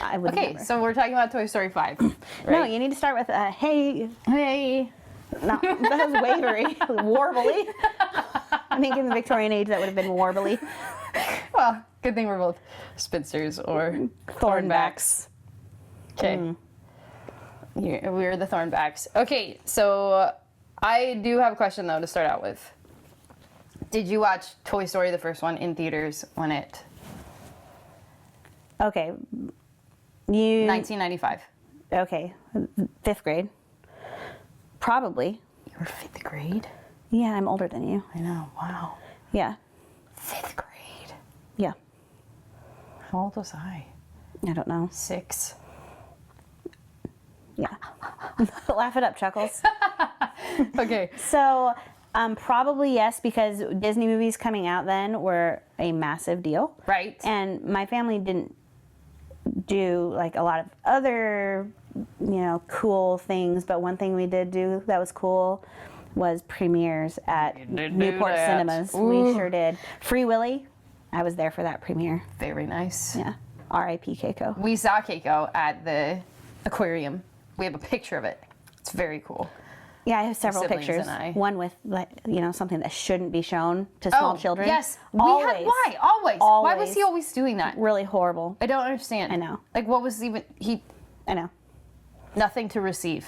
I would Okay, never. so we're talking about Toy Story 5. Right? No, you need to start with hey. Hey. No, that was wavery. Warbly. I think in the Victorian age that would have been warbly. Well, good thing we're both spinsters or Thornbacks. Okay. We're the Thornbacks. Okay, so I do have a question, though, to start out with. Did you watch Toy Story, the first one, in theaters when it... Okay. 1995. Okay. 5th grade. Probably. You were 5th grade? Yeah, I'm older than you. I know, wow. Yeah. 5th grade? Yeah. How old was I? I don't know. 6. Yeah. Laugh it up, Chuckles. Okay. So, probably yes, because Disney movies coming out then were a massive deal. Right. And my family didn't do like a lot of other, cool things, but one thing we did do that was cool was premieres at Newport Cinemas. Ooh. We sure did. Free Willy, I was there for that premiere. Very nice. Yeah. R.I.P. Keiko. We saw Keiko at the aquarium. We have a picture of it. It's very cool. Yeah, I have several siblings pictures. and I. One with, something that shouldn't be shown to small children. Yes. Always. Why? Always. Why was he always doing that? Really horrible. I don't understand. I know. Like, what was even... I know. Nothing to receive.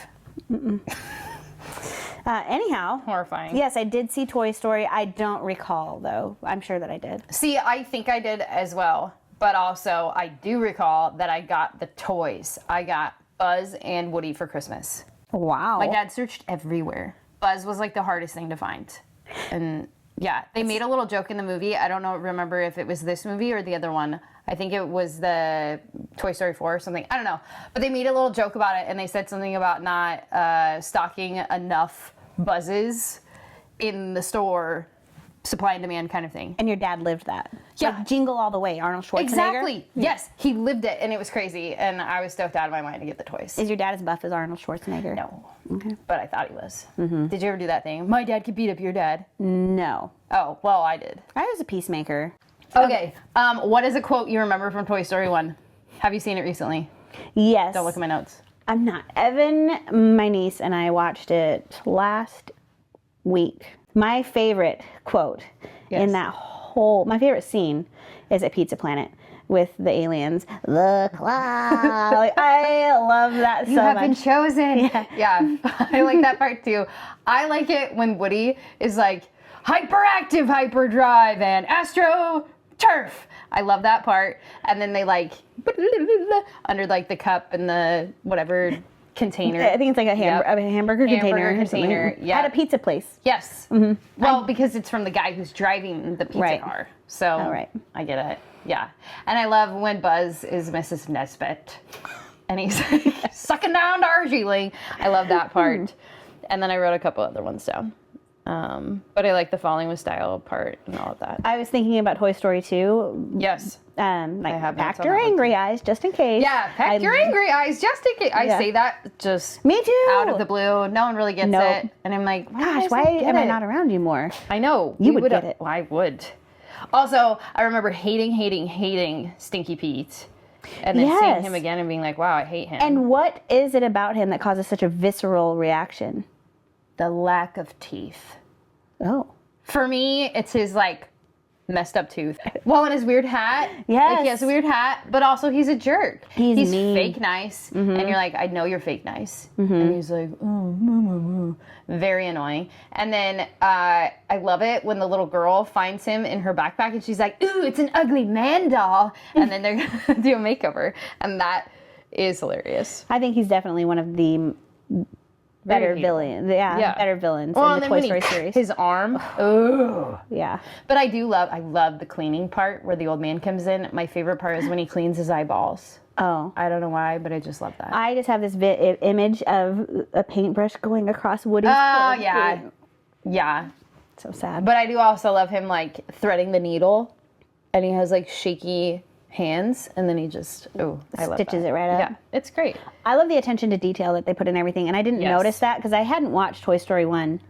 Anyhow. Horrifying. Yes, I did see Toy Story. I don't recall, though. I'm sure that I did. See, I think I did as well. But also, I do recall that I got the toys. I got Buzz and Woody for Christmas. Wow. My dad searched everywhere. Buzz was like the hardest thing to find. And yeah, they made a little joke in the movie. I don't remember if it was this movie or the other one. I think it was the Toy Story 4 or something. I don't know. But they made a little joke about it, and they said something about not stocking enough Buzzes in the store, supply and demand kind of thing. And your dad lived that. Yeah. Like Jingle All the Way, Arnold Schwarzenegger. Exactly. Yes. He lived it, and it was crazy, and I was stoked out of my mind to get the toys. Is your dad as buff as Arnold Schwarzenegger? No. Okay. But I thought he was. Mm-hmm. Did you ever do that thing? My dad could beat up your dad. No. Oh, well, I did. I was a peacemaker. Okay. What is a quote you remember from Toy Story 1? Have you seen it recently? Yes. Don't look at my notes. I'm not. Evan, my niece, and I watched it last week. My favorite quote in that my favorite scene is at Pizza Planet with the aliens. Look, like, I love that so much. You have been chosen. Yeah. I like that part too. I like it when Woody is like, hyperactive hyperdrive and astro turf. I love that part. And then they like under like the cup and the whatever container. I think it's like a hamburger container. Container. Yeah. At a pizza place. Yes. Mm-hmm. Well, because it's from the guy who's driving the pizza car. So I get it. Yeah. And I love when Buzz is Mrs. Nesbit and he's like sucking down Darjeeling. I love that part. And then I wrote a couple other ones down. But I like the falling with style part and all of that. I was thinking about Toy Story 2. Yes. Like pack your angry eyes just in case. Yeah, pack your angry eyes just in case. I say that just me too. Out of the blue. No one really gets it. And I'm like, gosh, why am I not around you more? I know. You would get it. Well, I would. Also, I remember hating Stinky Pete. And then seeing him again and being like, wow, I hate him. And what is it about him that causes such a visceral reaction? The lack of teeth. Oh. For me, it's his like messed up tooth. Well, and his weird hat. Yes. Like he has a weird hat, but also he's a jerk. He's mean. Fake nice. Mm-hmm. And you're like, I know you're fake nice. Mm-hmm. And he's like, oh, very annoying. And then I love it when the little girl finds him in her backpack and she's like, ooh, it's an ugly man doll. And then they're going to do a makeover. And that is hilarious. I think he's definitely one of the better villains. Yeah, better villains in the Toy Story series. His arm. Oh. Yeah. But I love the cleaning part where the old man comes in. My favorite part is when he cleans his eyeballs. Oh. I don't know why, but I just love that. I just have this image of a paintbrush going across Woody's Oh, yeah. Yeah. So sad. But I do also love him, like, threading the needle. And he has, like, shaky hands, and then he just, I love that. Stitches it right up. Yeah, it's great. I love the attention to detail that they put in everything, and I didn't notice that because I hadn't watched Toy Story 1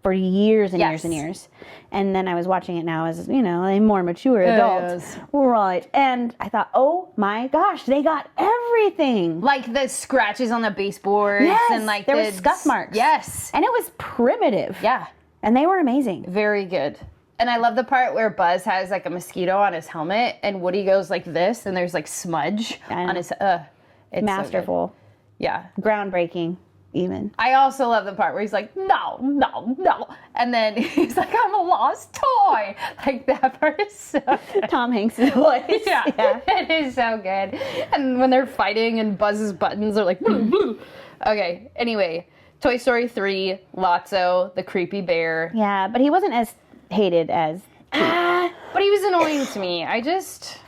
for years and Yes. years and years. And then I was watching it now as, a more mature adult. Yes. Right. And I thought, oh my gosh, they got everything. Like the scratches on the baseboards Yes, and like there the were scuff marks. Yes. And it was primitive. Yeah. And they were amazing. Very good. And I love the part where Buzz has like a mosquito on his helmet and Woody goes like this and there's like smudge on his, it's Masterful. So yeah. Groundbreaking, even. I also love the part where he's like, no, no, no. And then he's like, I'm a lost toy. Like that part is so good. Tom Hanks' voice. Yeah, it is so good. And when they're fighting and Buzz's buttons are like, blue, blue. Okay, anyway, Toy Story 3, Lotso, the creepy bear. Yeah, but he wasn't as hated as... But he was annoying to me.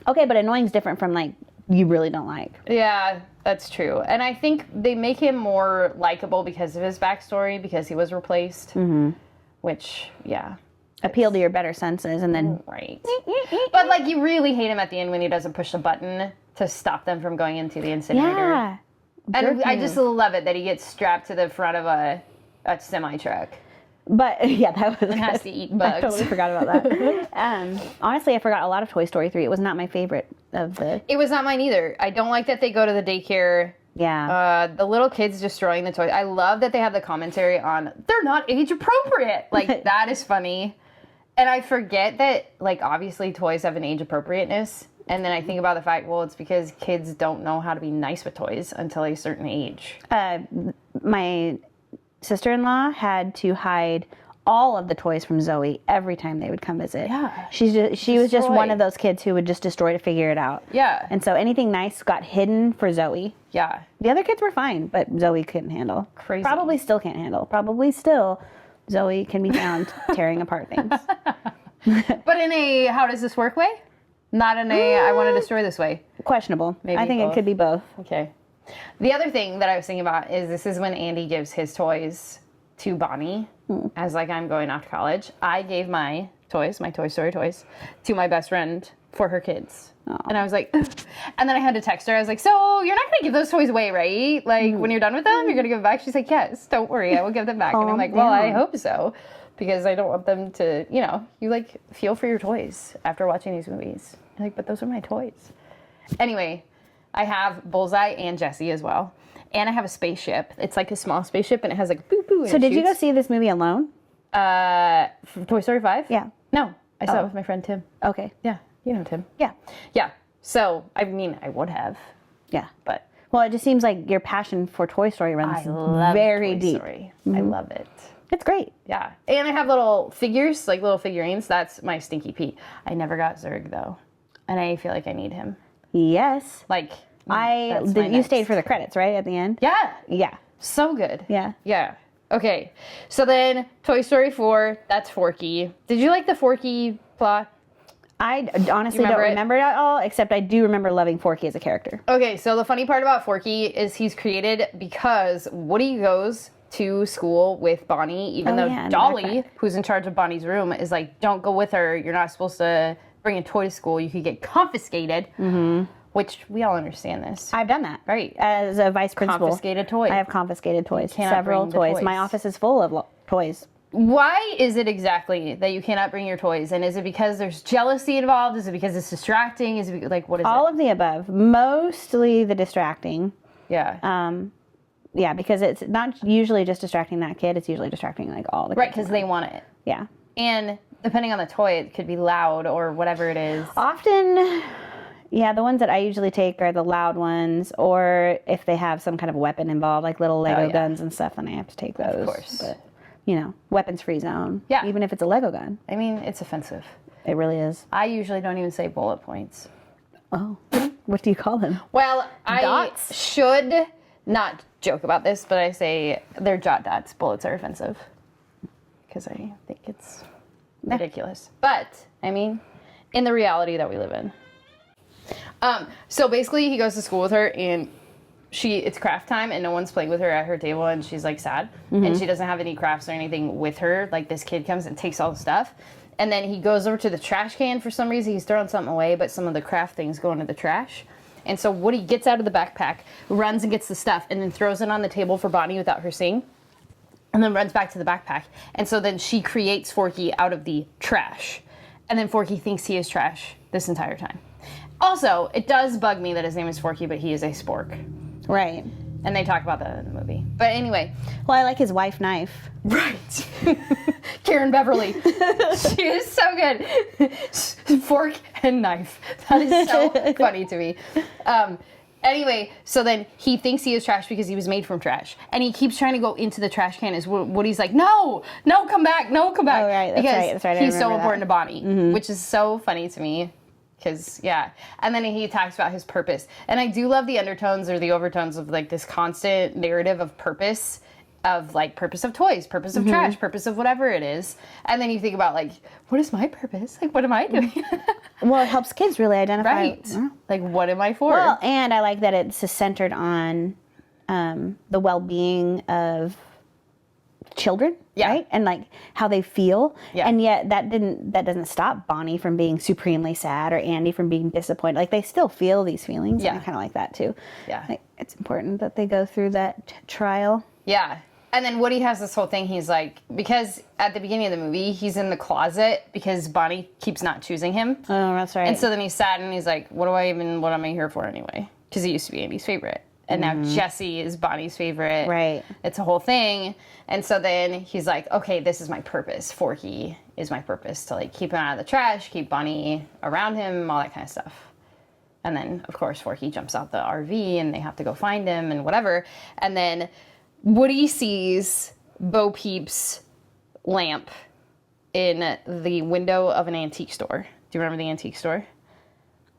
Okay, but annoying's different from, like, you really don't like. Yeah, that's true. And I think they make him more likable because of his backstory, because he was replaced. Mm-hmm. Which, yeah. Appeal to your better senses, and then... Right. But, like, you really hate him at the end when he doesn't push the button to stop them from going into the incinerator. Yeah. And I just love it that he gets strapped to the front of a semi-truck. But, yeah, that was... And has to eat bugs. I totally forgot about that. Honestly, I forgot a lot of Toy Story 3. It was not my favorite of the... It was not mine either. I don't like that they go to the daycare. Yeah. The little kids destroying the toys. I love that they have the commentary on, they're not age appropriate. Like, that is funny. And I forget that, like, obviously toys have an age appropriateness. And then I think about the fact, well, it's because kids don't know how to be nice with toys until a certain age. My sister-in-law had to hide all of the toys from Zoe every time they would come visit. Yeah. She was just one of those kids who would just destroy to figure it out. Yeah. And so anything nice got hidden for Zoe. Yeah. The other kids were fine, but Zoe couldn't handle. Crazy. Probably still can't handle. Probably still Zoe can be found tearing apart things. But in a, how does this work way? Not in a, I want to destroy this way. Questionable. Maybe I think both. it could be both. Okay. The other thing that I was thinking about is this is when Andy gives his toys to Bonnie as like I'm going off to college. I gave my toys, my Toy Story toys, to my best friend for her kids. Aww. And I was like, and then I had to text her. I was like, so you're not going to give those toys away, right? Like when you're done with them, you're going to give them back? She's like, yes, don't worry. I will give them back. And I'm like, well, I hope so. Because I don't want them to, you like feel for your toys after watching these movies. You're like, but those are my toys. Anyway, I have Bullseye and Jessie as well. And I have a spaceship. It's like a small spaceship and it has like boo boo. So did you go see this movie alone? Toy Story 5? Yeah. No, I saw it with my friend Tim. Okay. Yeah, you know Tim. Yeah. Yeah. So, I mean, I would have, Yeah. but Well, it just seems like your passion for Toy Story runs I love very Toy deep. Story. I love it. It's great. Yeah. And I have little figures, like little figurines. That's my Stinky Pete. I never got Zurg though. And I feel like I need him. Yes. Like, You stayed for the credits, right, at the end? Yeah. Yeah. So good. Yeah. Yeah. Okay. So then Toy Story 4, that's Forky. Did you like the Forky plot? I honestly don't remember it? remember it at all, except I do remember loving Forky as a character. Okay, so the funny part about Forky is he's created because Woody goes to school with Bonnie, even though yeah, in the Dolly, backpack. who's in charge of Bonnie's room, is like, don't go with her. You're not supposed to bring a toy to school. You could get confiscated, which we all understand this. I've done that. Right. As a vice principal. Confiscated toys. I have confiscated toys. cannot Several bring the toys. toys. My office is full of toys. Why is it exactly that you cannot bring your toys? And is it because there's jealousy involved? Is it because it's distracting? Is it like, what is All it? of the above. Mostly the distracting. Yeah. Yeah, because it's not usually just distracting that kid. It's usually distracting like all the kids. Right, because they want it. Yeah. And depending on the toy, it could be loud or whatever it is. Often, yeah, the ones that I usually take are the loud ones, or if they have some kind of weapon involved, like little Lego guns and stuff, then I have to take those. Of course. But, weapons-free zone. Yeah. Even if it's a Lego gun. I mean, it's offensive. It really is. I usually don't even say bullet points. Oh. What do you call them? Well, Dots? I should not joke about this, but I say they're jot dots. Bullets are offensive. Because I think it's ridiculous. But, I mean, in the reality that we live in. So basically, he goes to school with her, and it's craft time, and no one's playing with her at her table, and she's, like, sad. And she doesn't have any crafts or anything with her. Like, this kid comes and takes all the stuff. And then he goes over to the trash can for some reason. He's throwing something away, but some of the craft things go into the trash. And so Woody gets out of the backpack, runs and gets the stuff, and then throws it on the table for Bonnie without her seeing. and then runs back to the backpack. And so then she creates Forky out of the trash. And then Forky thinks he is trash this entire time. Also, it does bug me that his name is Forky, but he is a spork. Right. And they talk about that in the movie. But anyway. Well, I like his wife, Knife. Right. Karen Beverly. She is so good. Fork and knife. That is so funny to me. Anyway, so then he thinks he is trash because he was made from trash. And he keeps trying to go into the trash can. Is Woody's like, no, come back. Oh, right. That's right. He's so important to Bonnie, which is so funny to me. Because, yeah. And then he talks about his purpose. And I do love the undertones or the overtones of, like, this constant narrative of purpose. Of, like, purpose of toys, purpose of trash, purpose of whatever it is. And then you think about, like, what is my purpose? Like, what am I doing? Well, it helps kids really identify. Right. Like, what am I for? Well, and I like that it's centered on the well-being of children, right? And like how they feel. Yeah. And yet that doesn't stop Bonnie from being supremely sad or Andy from being disappointed. Like they still feel these feelings. Yeah. And I kind of like that too. Yeah. Like, it's important that they go through that trial. Yeah. And then Woody has this whole thing. He's like, because at the beginning of the movie, he's in the closet because Bonnie keeps not choosing him. Oh, that's right. And so then he's sad and he's like, what am I here for anyway? Because he used to be Andy's favorite. And now Jessie is Bonnie's favorite. Right. It's a whole thing. And so then he's like, okay, this is my purpose. Forky is my purpose to like keep him out of the trash, keep Bonnie around him, all that kind of stuff. And then, of course, Forky jumps out the RV and they have to go find him and whatever. And then Woody sees Bo Peep's lamp in the window of an antique store. Do you remember the antique store?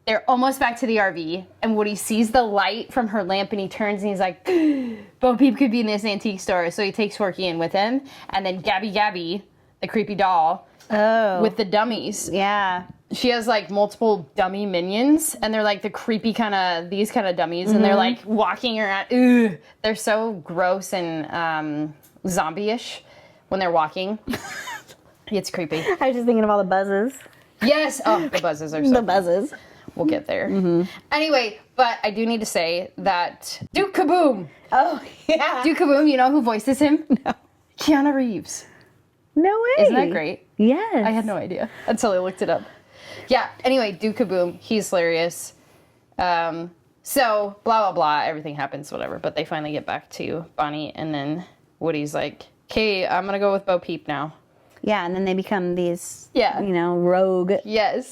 They're almost back to the RV, and Woody sees the light from her lamp, and he turns and he's like, Bo Peep could be in this antique store. So he takes Forky in with him, and then Gabby, the creepy doll, with the dummies. Yeah. She has, like, multiple dummy minions, and they're, like, the creepy these kind of dummies, and they're, like, walking around. Ugh. They're so gross and zombie-ish when they're walking. It's creepy. I was just thinking of all the buzzes. Yes! Oh, the buzzes are so The buzzes. We'll get there. Anyway, but I do need to say that Duke Kaboom. Oh, yeah. Duke Kaboom, you know who voices him? No. Keanu Reeves. No way. Isn't that great? Yes. I had no idea until I looked it up. Yeah, anyway, Duke Kaboom, he's hilarious. So, blah, blah, blah, everything happens, whatever. But they finally get back to Bonnie, and then Woody's like, okay, I'm going to go with Bo Peep now. Yeah, and then they become these, rogue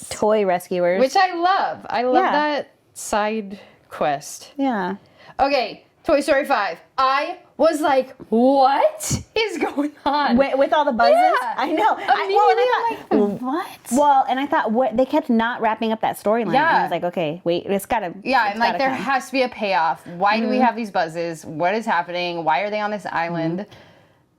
toy rescuers. Which I love. I love that side quest. Yeah. Okay, Toy Story 5. I was like, what is going on? With all the buzzes? Yeah. I know. I'm like, what? Well, and I thought, they kept not wrapping up that storyline. Yeah. And I was like, okay, wait, it's got to. Yeah, and like, there has to be a payoff. Why do we have these buzzes? What is happening? Why are they on this island?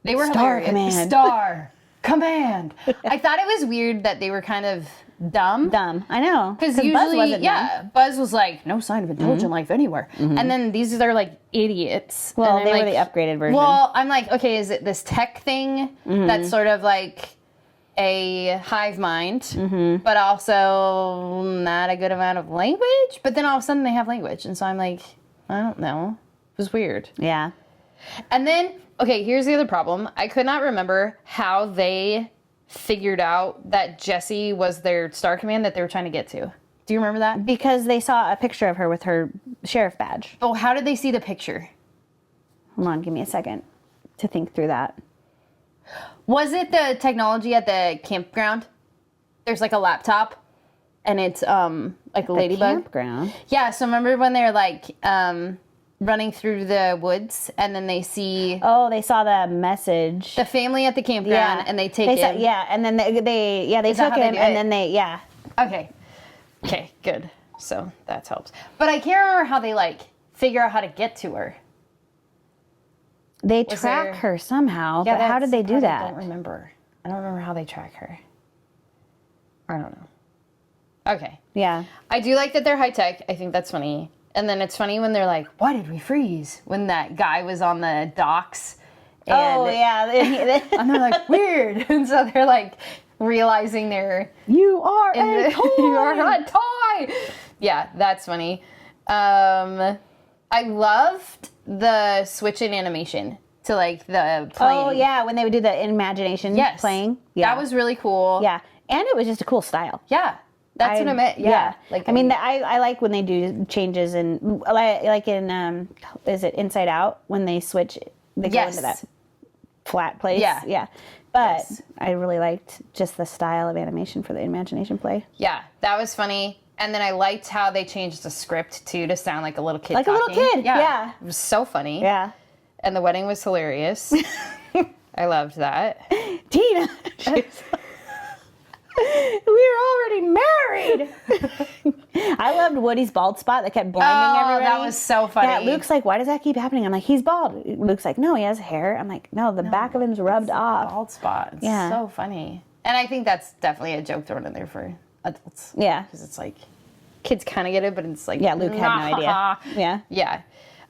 They were hilarious. Command. Star Command. I thought it was weird that they were kind of dumb. I know. Because usually, Buzz wasn't dumb. Buzz was like, no sign of intelligent life anywhere. And then these are like idiots. Well, they were the upgraded version. Well, I'm like, okay, is it this tech thing that's sort of like a hive mind, but also not a good amount of language? But then all of a sudden they have language. And so I'm like, I don't know. It was weird. Yeah. And then, okay, here's the other problem. I could not remember how they figured out that Jessie was their Star Command that they were trying to get to. Do you remember that? Because they saw a picture of her with her sheriff badge. Oh, how did they see the picture? Hold on, give me a second to think through that. Was it the technology at the campground? There's like a laptop, and it's like a ladybug. Campground? Yeah, so remember when they're like running through the woods, and then they see... Oh, they saw the message. The family at the campground, and they take him. And then they took him, and then Okay, good. So that helps. But I can't remember how they, like, figure out how to get to her. They track her somehow, but how did they do that? I don't remember. I don't remember how they track her. I don't know. Okay. Yeah. I do like that they're high-tech. I think that's funny. And then it's funny when they're like, why did we freeze? When that guy was on the docks. And, and they're like, weird. And so they're like realizing you are a toy. You are a toy. Yeah, that's funny. I loved the switch in animation. to like the playing. Oh yeah, when they would do the imagination playing. Yeah. That was really cool. Yeah, and it was just a cool style. Yeah. That's what I meant. Yeah. Like, I mean, I like when they do changes in, like in, is it Inside Out? When they switch, they go into that flat place. Yeah. Yeah. But I really liked just the style of animation for the imagination play. Yeah. That was funny. And then I liked how they changed the script, too, to sound like a little kid Like talking. a little kid. Yeah. It was so funny. Yeah. And the wedding was hilarious. I loved that. Tina. We're already married. I loved Woody's bald spot that kept blinding everybody. That was so funny. Yeah, Luke's like, why does that keep happening? I'm like, he's bald. Luke's like, no, he has hair. I'm like, no, the back of him's rubbed off. Bald spot. It's so funny. And I think that's definitely a joke thrown in there for adults. Yeah. Because it's like, kids kind of get it, but it's like, yeah, Luke had no idea. Yeah.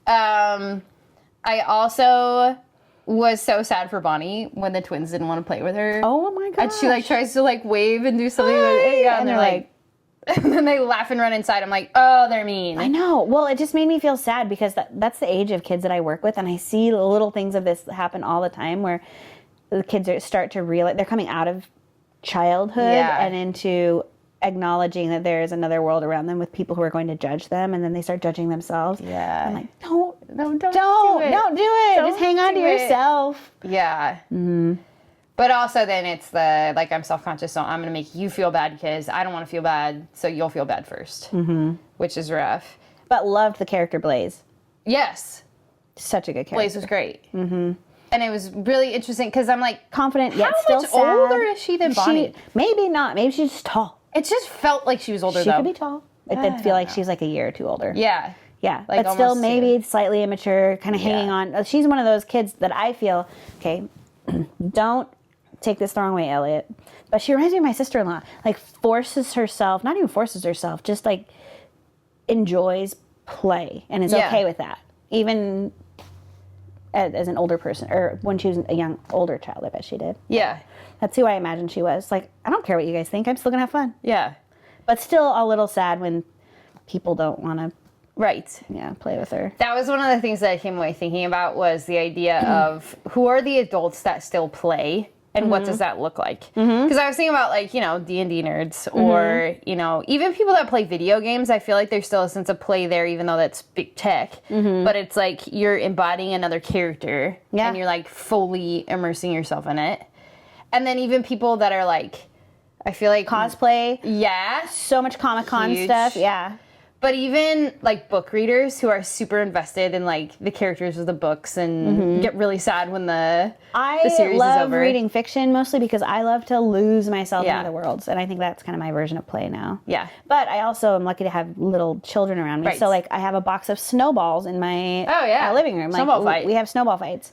Yeah. I also was so sad for Bonnie when the twins didn't want to play with her. Oh my god! And she like tries to like wave and do something and they're like and then they laugh and run inside. I'm like, oh, they're mean. I know. Well, it just made me feel sad because that's the age of kids that I work with, and I see the little things of this happen all the time where the kids start to realize they're coming out of childhood and into acknowledging that there is another world around them with people who are going to judge them, and then they start judging themselves. Yeah. I'm like, don't do it. Just hang on to yourself. Yeah. Mm-hmm. But also then it's the, like, I'm self-conscious, so I'm going to make you feel bad because I don't want to feel bad, so you'll feel bad first. Mm-hmm. Which is rough. But loved the character Blaze. Yes. Such a good character. Blaze was great. Mm-hmm. And it was really interesting because I'm like, confident yet still sad. How much older is she than Bonnie? Maybe not. Maybe she's just tall. It just felt like she was older, though. She could be tall. It did feel like she's like a year or two older. Yeah. Yeah. Like but still maybe slightly immature, kind of hanging on. She's one of those kids that I feel, okay, don't take this the wrong way, Elliot, but she reminds me of my sister-in-law. Like forces herself, not even forces herself, just like enjoys play and is okay with that. Even as an older person, or when she was a older child, I bet she did. Yeah. That's who I imagine she was. Like, I don't care what you guys think. I'm still going to have fun. Yeah. But still a little sad when people don't want to, right. Yeah, play with her. That was one of the things that I came away thinking about was the idea of who are the adults that still play and what does that look like? Because I was thinking about, like, you know, D&D nerds or, you know, even people that play video games. I feel like there's still a sense of play there, even though that's big tech. But it's like you're embodying another character and you're like fully immersing yourself in it. And then even people that are like, I feel like cosplay. Yeah. So much Comic-Con stuff. Yeah. But even like book readers who are super invested in like the characters of the books and get really sad when the series is over. I love reading fiction mostly because I love to lose myself in other worlds. And I think that's kind of my version of play now. Yeah. But I also am lucky to have little children around me. Right. So like I have a box of snowballs in my living room. Snowball like fight. We have snowball fights.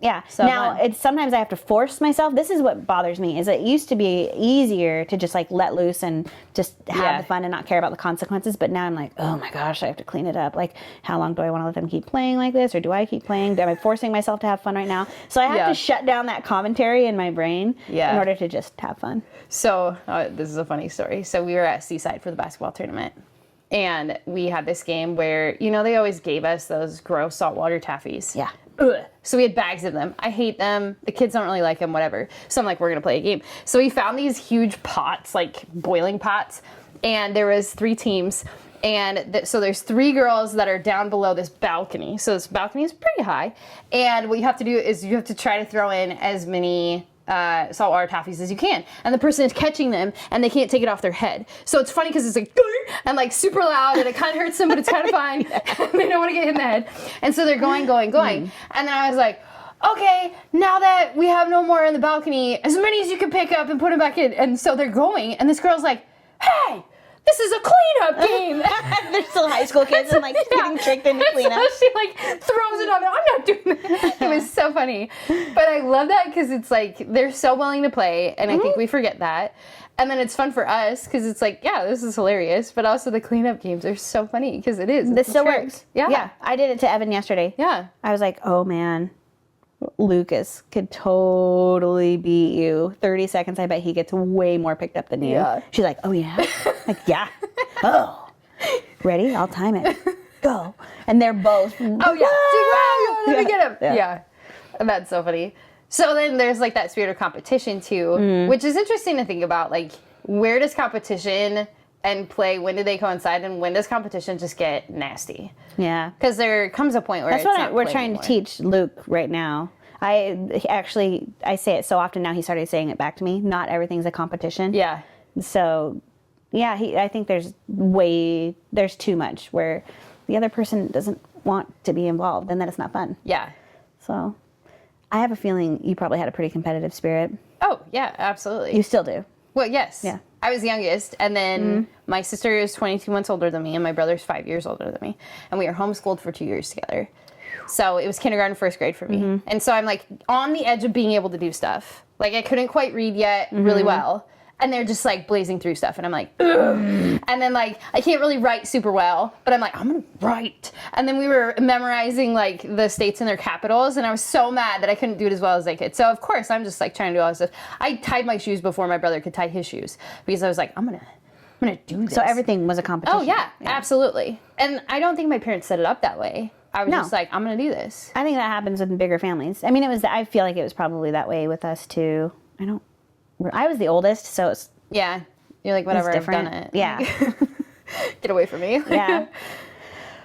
Yeah. So now, it's sometimes I have to force myself. This is what bothers me, is it used to be easier to just like let loose and just have the fun and not care about the consequences. But now I'm like, oh my gosh, I have to clean it up. Like, how long do I want to let them keep playing like this? Or do I keep playing? Am I forcing myself to have fun right now? So I have to shut down that commentary in my brain in order to just have fun. So this is a funny story. So we were at Seaside for the basketball tournament. And we had this game where, you know, they always gave us those gross saltwater taffies. Yeah. Ugh. So we had bags of them. I hate them. The kids don't really like them, whatever. So I'm like, we're going to play a game. So we found these huge pots, like boiling pots. And there was 3 teams. And so there's 3 girls that are down below this balcony. So this balcony is pretty high. And what you have to do is you have to try to throw in as many saltwater taffies as you can, and the person is catching them and they can't take it off their head. So it's funny because it's like and like super loud and it kind of hurts them, but it's kind of fine. They don't want to get hit in the head, and so they're going. And then I was like, okay, now that we have no more in the balcony, as many as you can pick up and put them back in. And so they're going, and this girl's like, hey, this is a cleanup game. They're still high school kids and like getting tricked into cleanup. So she like throws it on there. I'm not doing that. It was so funny. But I love that because it's like they're so willing to play, and I think we forget that. And then it's fun for us because it's like, yeah, this is hilarious. But also the cleanup games are so funny because it is. This still works. Yeah. I did it to Evan yesterday. Yeah. I was like, oh man, Lucas could totally beat you. 30 seconds, I bet he gets way more picked up than you. Yeah. She's like, oh yeah? Like, yeah. Oh. Ready? I'll time it. Go. And they're both, oh yeah. Let me get him. Yeah. That's so funny. So then there's like that spirit of competition too, which is interesting to think about. Like, where does competition and play, when do they coincide, and when does competition just get nasty? Yeah. Because there comes a point where that's it's what not we're play trying anymore. to teach Luke right now. I say it so often now, he started saying it back to me. Not everything's a competition. Yeah. So, yeah, I think there's too much where the other person doesn't want to be involved, and then it's not fun. Yeah. So, I have a feeling you probably had a pretty competitive spirit. Oh, yeah, absolutely. You still do. Well, yes. Yeah. I was youngest, and then my sister is 22 months older than me, and my brother's 5 years older than me. And we were homeschooled for 2 years together. So it was kindergarten, first grade for me. And so I'm like on the edge of being able to do stuff. Like I couldn't quite read yet really well. And they're just like blazing through stuff. And I'm like, ugh. And then like, I can't really write super well, but I'm like, I'm going to write. And then we were memorizing like the states and their capitals. And I was so mad that I couldn't do it as well as they could. So of course, I'm just like trying to do all this stuff. I tied my shoes before my brother could tie his shoes because I was like, I'm going to do this. So everything was a competition. Oh yeah, absolutely. And I don't think my parents set it up that way. I was just like, I'm going to do this. I think that happens with bigger families. I mean, I feel like it was probably that way with us too. I was the oldest, so it's Yeah. You're like, whatever, I've done it. Yeah. Get away from me. Yeah.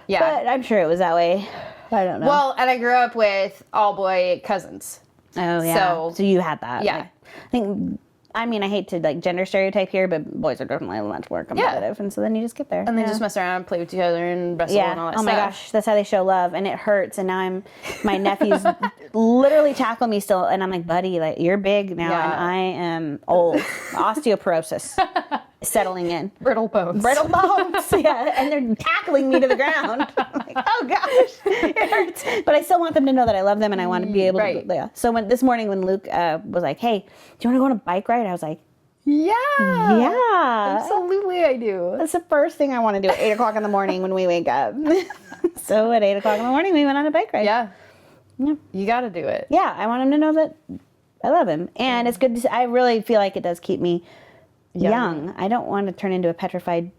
Yeah. But I'm sure it was that way. I don't know. Well, and I grew up with all boy cousins. Oh, yeah. So you had that. Yeah. Like, I hate to like gender stereotype here, but boys are definitely much more competitive. And so then you just get there. And they just mess around and play with each other and wrestle and all that stuff. Oh my gosh, that's how they show love. And it hurts. And now my nephews literally tackle me still. And I'm like, buddy, like you're big now and I am old. Osteoporosis settling in. Brittle bones. Yeah. And they're tackling me to the ground. I'm like, oh gosh, it hurts. But I still want them to know that I love them and I want to be able to. Yeah. So this morning when Luke was like, hey, do you want to go on a bike ride? I was like, Yeah. Absolutely I do. That's the first thing I want to do at 8 o'clock in the morning when we wake up. So at 8 o'clock in the morning, we went on a bike ride. Yeah. Yeah. You got to do it. Yeah. I want him to know that I love him. And it's good I really feel like it does keep me young. I don't want to turn into a petrified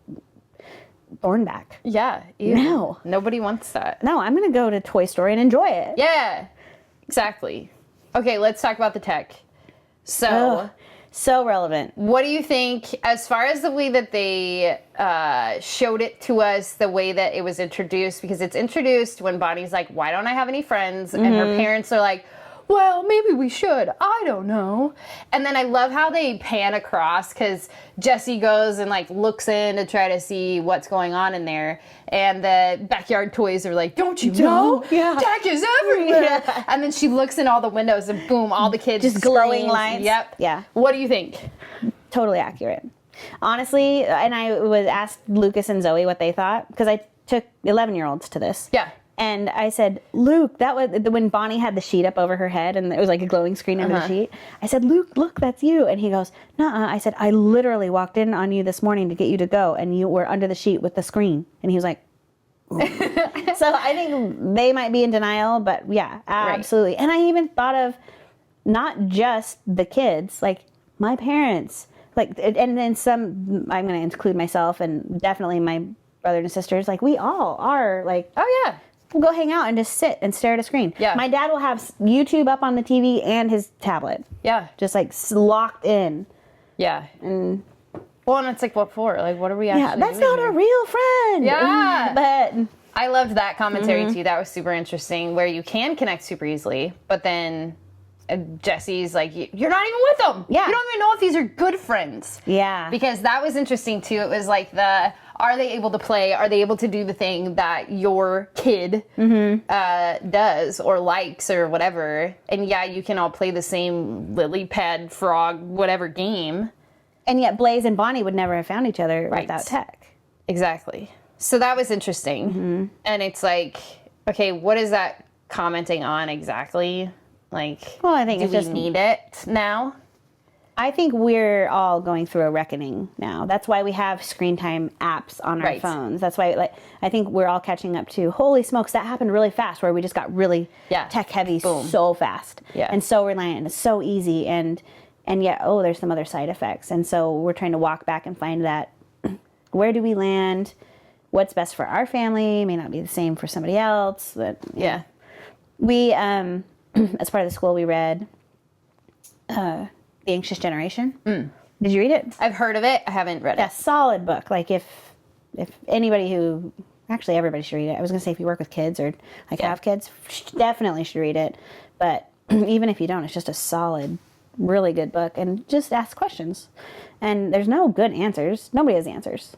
thornback. Yeah. No. Nobody wants that. No, I'm going to go to Toy Story and enjoy it. Yeah. Exactly. Okay, let's talk about the tech. So, so relevant. what do you think, as far as the way that they showed it to us, the way that it was introduced? Because it's introduced when Bonnie's like, why don't I have any friends? And her parents are like, well, maybe we should. I don't know. And then I love how they pan across because Jessie goes and like looks in to try to see what's going on in there. And the backyard toys are like, don't you know? Yeah. Tech is everywhere. Yeah. And then she looks in all the windows and boom, all the kids Just glowing screams. lights. Yep. Yeah. What do you think? Totally accurate. Honestly, and I was asked Lucas and Zoe what they thought because I took 11-year-olds to this. Yeah. And I said, Luke, that was when Bonnie had the sheet up over her head and it was like a glowing screen under the sheet. I said, Luke, look, that's you. And he goes, nuh-uh. I said, I literally walked in on you this morning to get you to go and you were under the sheet with the screen. And he was like, so I think they might be in denial, but yeah, absolutely. Right. And I even thought of not just the kids, like my parents, like, and then some, I'm going to include myself and definitely my brother and sisters, like we all are like, oh yeah. We'll go hang out and just sit and stare at a screen. Yeah. My dad will have YouTube up on the TV and his tablet. Yeah. Just like locked in. Yeah. And it's like, what for? Like, what are we actually that's doing not here? a real friend. Yeah. But I loved that commentary too. That was super interesting where you can connect super easily, but then Jesse's like, you're not even with them. Yeah. You don't even know if these are good friends. Yeah. Because that was interesting too. It was like are they able to play? Are they able to do the thing that your kid does or likes or whatever? And yeah, you can all play the same lily pad frog whatever game. And yet Blaze and Bonnie would never have found each other without tech. Exactly. So that was interesting. And it's like, okay, what is that commenting on exactly? Like, well, I think do it's we just need it now? I think we're all going through a reckoning now. That's why we have screen time apps on our phones. That's why, I think we're all catching up to, holy smokes, that happened really fast, where we just got really tech heavy so fast. Yeah. And so reliant, and it's so easy, and yet, there's some other side effects. And so we're trying to walk back and find that, where do we land? What's best for our family may not be the same for somebody else. But yeah. We, as part of the school, we read The Anxious Generation. Did you read it? I've heard of it. I haven't read A it. solid book. Like if anybody who, actually everybody should read it. I was going to say if you work with kids or like have kids, definitely should read it. But even if you don't, it's just a solid, really good book. And just ask questions. And there's no good answers. Nobody has answers.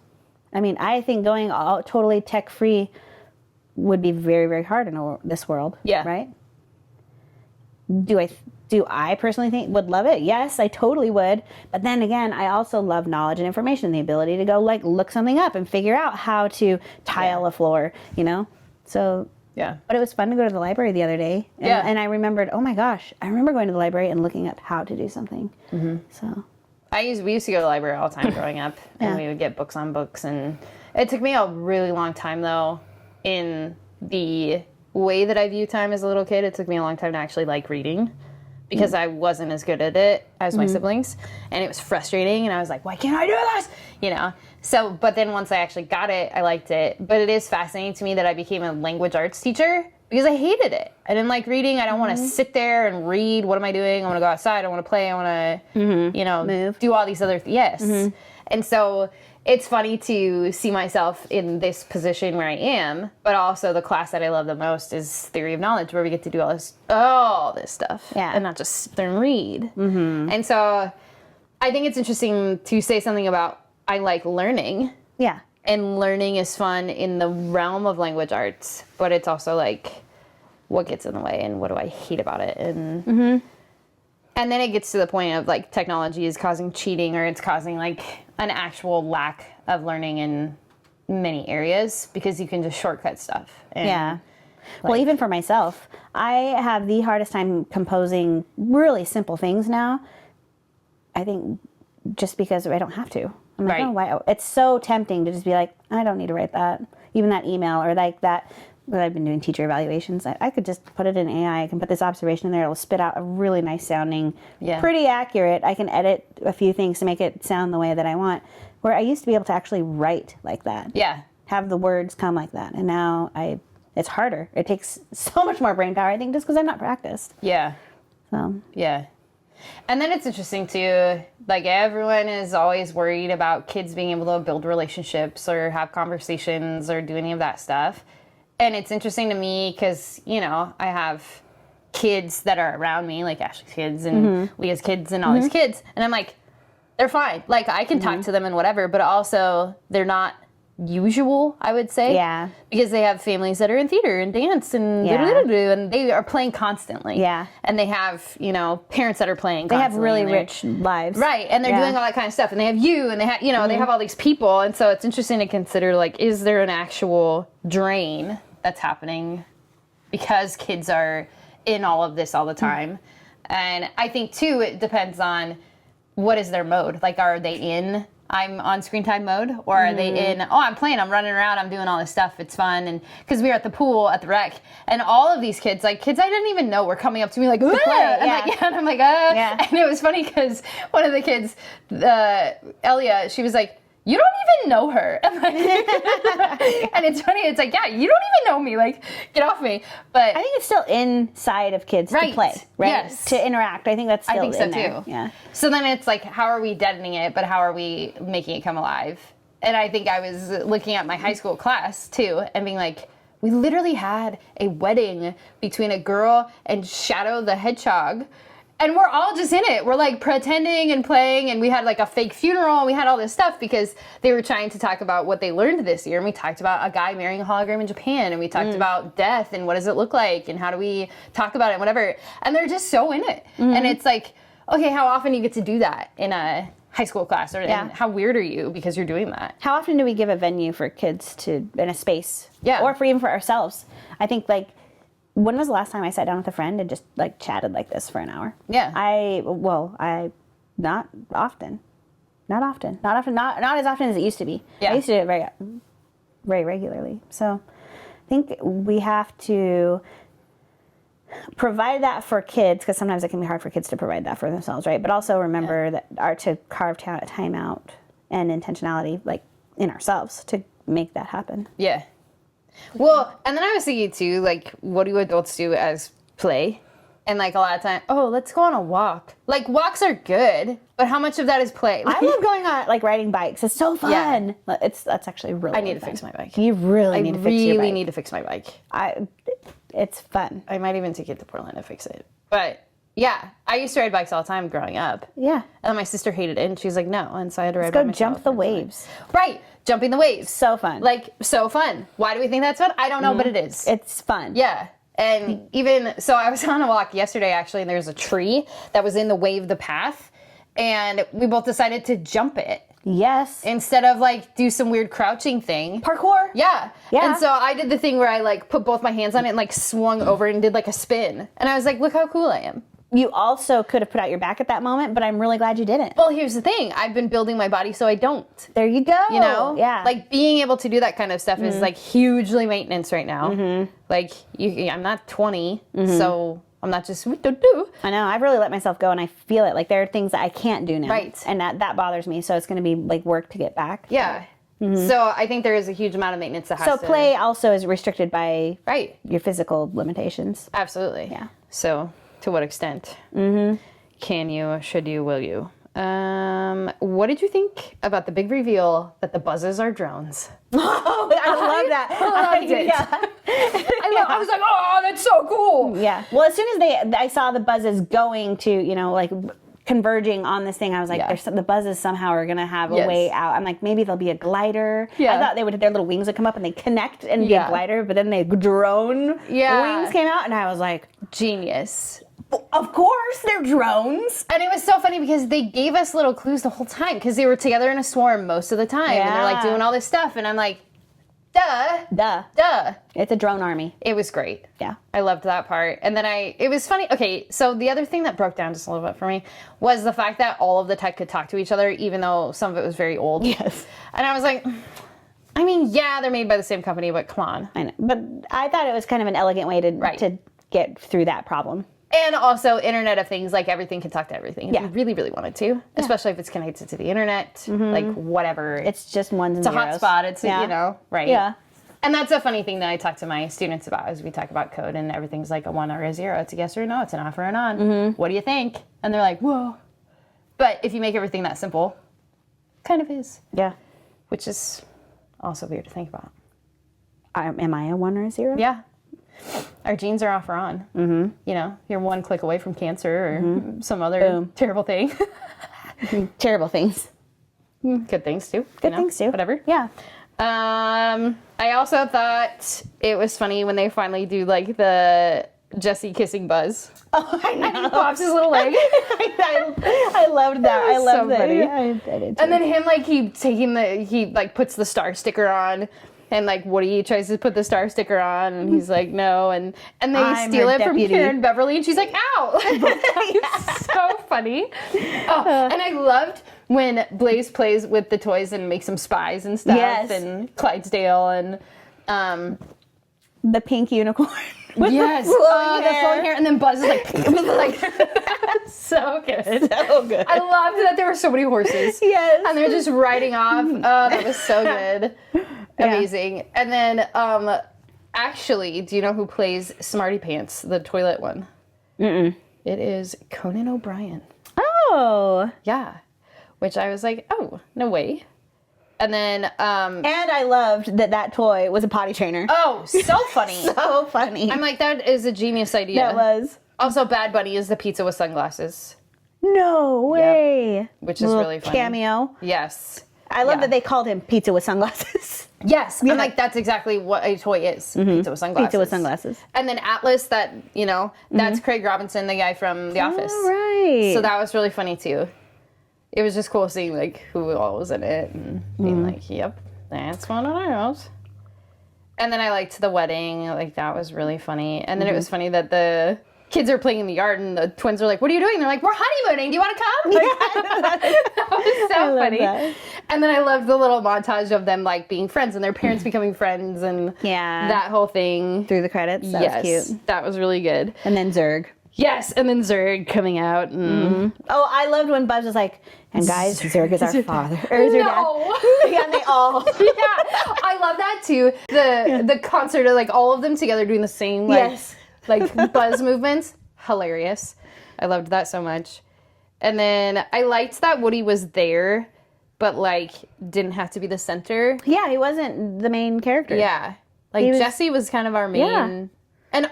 I mean, I think going all totally tech-free would be very, very hard in this world. Yeah. Right? Do I personally think would love it? Yes, I totally would. But then again, I also love knowledge and information, the ability to go like look something up and figure out how to tile a floor, you know? So, Yeah. but it was fun to go to the library the other day. And I remembered, oh my gosh, I remember going to the library and looking up how to do something. So We used to go to the library all the time growing up, and we would get books on books. And it took me a really long time, though, in the way that I view time as a little kid. It took me a long time to actually like reading, because I wasn't as good at it as my siblings, and it was frustrating, and I was like, why can't I do this? You know? So, but then once I actually got it, I liked it. But it is fascinating to me that I became a language arts teacher, because I hated it. I didn't like reading. I don't want to sit there and read. What am I doing? I want to go outside. I want to play. I want to, you know, move. do all these other Yes. And so it's funny to see myself in this position where I am, but also the class that I love the most is Theory of Knowledge, where we get to do all this stuff. Yeah. And not just sit there and read. And so I think it's interesting to say something about I like learning. yeah. And learning is fun in the realm of language arts, but it's also like, what gets in the way and what do I hate about it? And and then it gets to the point of like technology is causing cheating, or it's causing like an actual lack of learning in many areas, because you can just shortcut stuff. And Yeah. Well, even for myself, I have the hardest time composing really simple things now. I think just because I don't have to. I'm like, Right. oh, why? It's so tempting to just be like, I don't need to write that. Even that email or like that. Well, I've been doing teacher evaluations. I could just put it in AI. I can put this observation in there. It'll spit out a really nice sounding, pretty accurate. I can edit a few things to make it sound the way that I want. Where I used to be able to actually write like that. Yeah. Have the words come like that. And now it's harder. It takes so much more brain power, I think, just because I'm not practiced. Yeah. So, Yeah. And then it's interesting too, like everyone is always worried about kids being able to build relationships or have conversations or do any of that stuff. And it's interesting to me because, you know, I have kids that are around me, like Ashley's kids and Leah's kids and all these kids. And I'm like, they're fine. Like I can talk to them and whatever, but also they're not usual, I would say. Yeah. Because they have families that are in theater and dance and and they are playing constantly. Yeah. And they have, you know, parents that are playing they have constantly. really and they're- rich lives. Right, and they're doing all that kind of stuff, and they have you, and they have, you know, they have all these people, and so it's interesting to consider, like, is there an actual drain that's happening because kids are in all of this all the time? And I think, too, it depends on what is their mode. Like, are they in I'm on screen time mode, or are they in, I'm playing, I'm running around, I'm doing all this stuff, it's fun? And because we were at the pool at the rec, and all of these kids, like kids I didn't even know, were coming up to me like, and I'm like, and it was funny because one of the kids, Elia, she was like, you don't even know her. And, like, and it's funny, it's like, yeah, you don't even know me, like, get off me. But I think it's still inside of kids to play, right? Yes. To interact. I think that's still I think so in there. too. Yeah. So then it's like, how are we deadening it, but how are we making it come alive? And I think I was looking at my high school class too and being like, we literally had a wedding between a girl and Shadow the Hedgehog. And we're all just in it. We're like pretending and playing, and we had like a fake funeral, and we had all this stuff because they were trying to talk about what they learned this year. And we talked about a guy marrying a hologram in Japan, and we talked about death and what does it look like and how do we talk about it and whatever. And they're just so in it. And it's like, okay, how often do you get to do that in a high school class? Or and how weird are you because you're doing that? How often do we give a venue for kids to, in a space? Yeah. Or for even for ourselves? I think like, when was the last time I sat down with a friend and just like chatted like this for an hour? Yeah. Not often. Not as often as it used to be. Yeah. I used to do it very, very regularly. So I think we have to provide that for kids, because sometimes it can be hard for kids to provide that for themselves, right? But also remember that to carve time out and intentionality like in ourselves to make that happen. Yeah. Well, and then I was thinking too, like, what do adults do as play? And like a lot of time, let's go on a walk. Like walks are good, but how much of that is play? I love going on like riding bikes. It's so fun. Yeah. That's actually really. I need to fun. fix my bike. You really need to fix your bike. I really need to fix my bike. It's fun. I might even take it to Portland to fix it. But yeah, I used to ride bikes all the time growing up. Yeah. And then my sister hated it, and she's like, no, and so I had to ride. Let's go jump the waves. Right, jumping the waves. So fun. Like so fun. Why do we think that's fun? I don't know, but it is. It's fun. Yeah. And even, so I was on a walk yesterday, actually, and there's a tree that was in the way of the path, and we both decided to jump it. Yes. Instead of, like, do some weird crouching thing. Parkour. Yeah. Yeah. And so I did the thing where I, like, put both my hands on it and, like, swung over and did, like, a spin. And I was like, look how cool I am. You also could have put out your back at that moment, but I'm really glad you didn't. Well, here's the thing. I've been building my body so I don't. There you go. You know? Yeah. Like, being able to do that kind of stuff is, like, hugely maintenance right now. Like, I'm not 20, so I'm not just, I know. I've really let myself go, and I feel it. Like, there are things that I can't do now. Right. And that bothers me, so it's going to be, like, work to get back. Yeah. So I think there is a huge amount of maintenance that has So play also is restricted by your physical limitations. Absolutely. Yeah. So to what extent can you, should you, will you? What did you think about the big reveal that the buzzes are drones? Oh, I love that. I loved it. Yeah. I was like, oh, that's so cool. Yeah. Well, as soon as I saw the buzzes going to, like converging on this thing, I was like, the buzzes somehow are going to have a way out. I'm like, maybe there'll be a glider. Yeah. I thought their little wings would come up and they connect and be a glider, but then the drone wings came out, and I was like, genius. Of course, they're drones. And it was so funny because they gave us little clues the whole time because they were together in a swarm most of the time. And they're like doing all this stuff. And I'm like, duh. It's a drone army. It was great. Yeah. I loved that part. And then it was funny. Okay, so the other thing that broke down just a little bit for me was the fact that all of the tech could talk to each other, even though some of it was very old. Yes. And I was like, I mean, yeah, they're made by the same company, but come on. I know. But I thought it was kind of an elegant way to get through that problem. And also Internet of Things, like everything can talk to everything. If you really, really wanted to. Especially if it's connected to the internet, like whatever. It's just ones and zeros. It's a hotspot. It's, right? Yeah. And that's a funny thing that I talk to my students about as we talk about code, and everything's like a 1 or a 0. It's a yes or a no. It's an off or an on. What do you think? And they're like, whoa. But if you make everything that simple, kind of is. Yeah. Which is also weird to think about. Am I a 1 or a 0? Yeah. Our genes are off or on. You know, you're 1 click away from cancer or some other terrible thing. Terrible things. Good things too. Good things too. Whatever. Yeah. I also thought it was funny when they finally do like the Jesse kissing Buzz. Oh, I know. And he pops his little leg. I loved that. I loved that. Funny. I did too. And then him like he puts the star sticker on. And like Woody tries to put the star sticker on, and he's like, no, and they steal it from Karen Beverly, and she's like, ow! It's so funny. Oh, and I loved when Blaze plays with the toys and makes them spies and stuff, and Clydesdale and the pink unicorn. The flowing hair, and then Buzz is like so good. So good. I loved that there were so many horses. Yes. And they're just riding off. Oh, that was so good. Amazing. And then, actually, do you know who plays Smarty Pants, the toilet one? It is Conan O'Brien. Oh. Yeah. Which I was like, oh, no way. And then, and I loved that toy was a potty trainer. Oh, so funny. So funny. I'm like, that is a genius idea. That was. Also, Bad Bunny is the pizza with sunglasses. No way. Yep. Which is really funny. Cameo. Yes. I love that they called him pizza with sunglasses. Yes. I'm like, that's exactly what a toy is. Pizza with sunglasses. Pizza with sunglasses. And then Atlas, that's Craig Robinson, the guy from The Office. All right. So that was really funny too. It was just cool seeing like who all was in it and being like, yep, that's one of ours. And then I liked the wedding. Like, that was really funny. And then it was funny that the kids are playing in the yard and the twins are like, what are you doing? They're like, we're honeymooning. Do you want to come? Like, that was so funny. That. And then I loved the little montage of them like being friends and their parents becoming friends and that whole thing. Through the credits. That was cute. That was really good. And then Zurg. Yes, and then Zurg coming out. And... Oh, I loved when Buzz was like, and guys, Zurg is our father. Or is no. dad. Yeah, and they all. I love that too. The concert of like all of them together doing the same like Buzz movements. hilarious. I loved that so much. And then I liked that Woody was there, but like didn't have to be the center. Yeah, he wasn't the main character. Yeah. Like Jessie was kind of our main. Yeah. And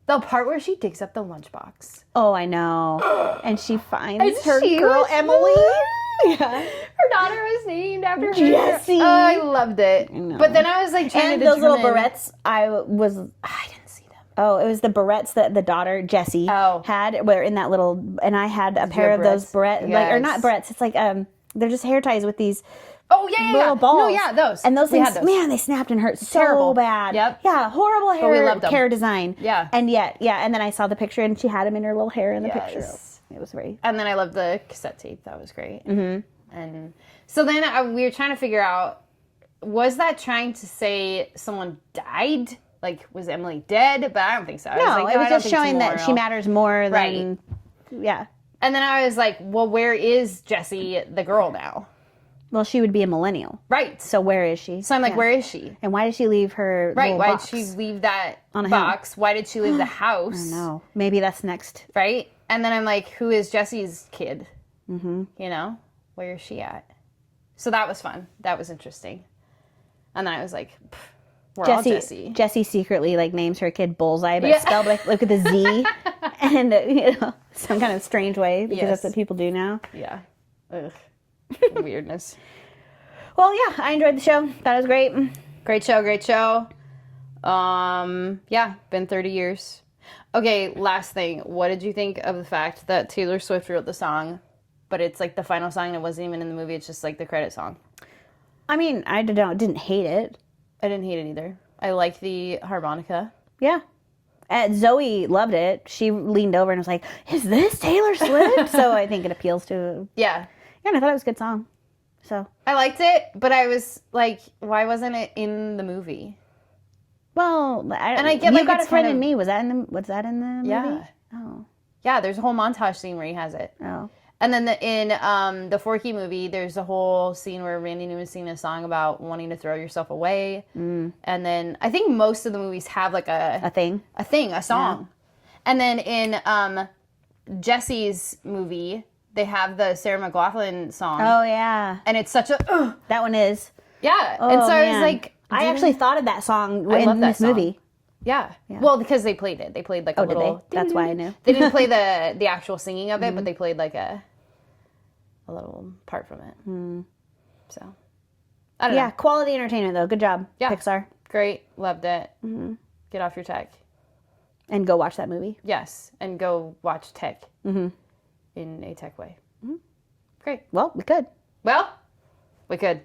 the part where she digs up the lunchbox. Oh, I know. And she finds her girl Emily. Yeah. Her daughter was named after her. Jessie. Oh, I loved it. But then I was like trying to those little barrettes, I didn't see them. Oh, it was the barrettes that the daughter, Jessie, had. Were in that little, and I had a pair of those barrettes. Like, or not barrettes, it's like, they're just hair ties with these little balls. No, yeah, those. And those things, man, they snapped and hurt so bad. Yep. Yeah, horrible hair design. Yeah. And yet, and then I saw the picture and she had them in her little hair in the picture. It was very... And then I loved the cassette tape. That was great. Mm-hmm. And so then we were trying to figure out, was that trying to say someone died? Like, was Emily dead? But I don't think so. No, it was just showing that she matters more than... Yeah. And then I was like, well, where is Jessie, the girl, now? Well, she would be a millennial. Right. So where is she? So I'm like, where is she? And why did she leave her Right. Why box? did she leave that box? Why did she leave the house? I don't know. Maybe that's next. Right? And then I'm like, who is Jessie's kid? Mm-hmm. You know? Where is she at? So that was fun. That was interesting. And then I was like, we're all Jessie. Jessie secretly like names her kid Bullseye, but spelled like look at the Z, and some kind of strange way because that's what people do now. Yeah. Ugh. Weirdness. Well, yeah, I enjoyed the show. That was great. Great show. Yeah, been 30 years. Okay, last thing. What did you think of the fact that Taylor Swift wrote the song, but it's like the final song and it wasn't even in the movie, it's just like the credit song? I mean, I didn't hate it. I didn't hate it either. I like the harmonica. Yeah. Zoe loved it. She leaned over and was like, is this Taylor Swift? So I think it appeals to... Yeah. Yeah, and I thought it was a good song. So I liked it, but I was like, why wasn't it in the movie? Well, I get You like Got a Friend in Me. Was that in the movie? Yeah. Oh. Yeah, there's a whole montage scene where he has it. Oh. And then in the Forky movie, there's a whole scene where Randy Newman's singing a song about wanting to throw yourself away. Mm. And then I think most of the movies have like a song. Yeah. And then in Jessie's movie, they have the Sarah McLachlan song. Oh, yeah. And it's such a... That one is. Yeah. Oh, and so man. I was like... I actually thought of that song in this movie. Yeah. Well, because they played it. They played like a little... Did they? That's why I knew. They didn't play the actual singing of it, but they played like a little part from it. Mm. So, I don't know. Yeah, quality entertainment, though. Good job, Pixar. Great. Loved it. Mm-hmm. Get off your tech. And go watch that movie. Yes. And go watch tech in a tech way. Mm-hmm. Great. Well, we could.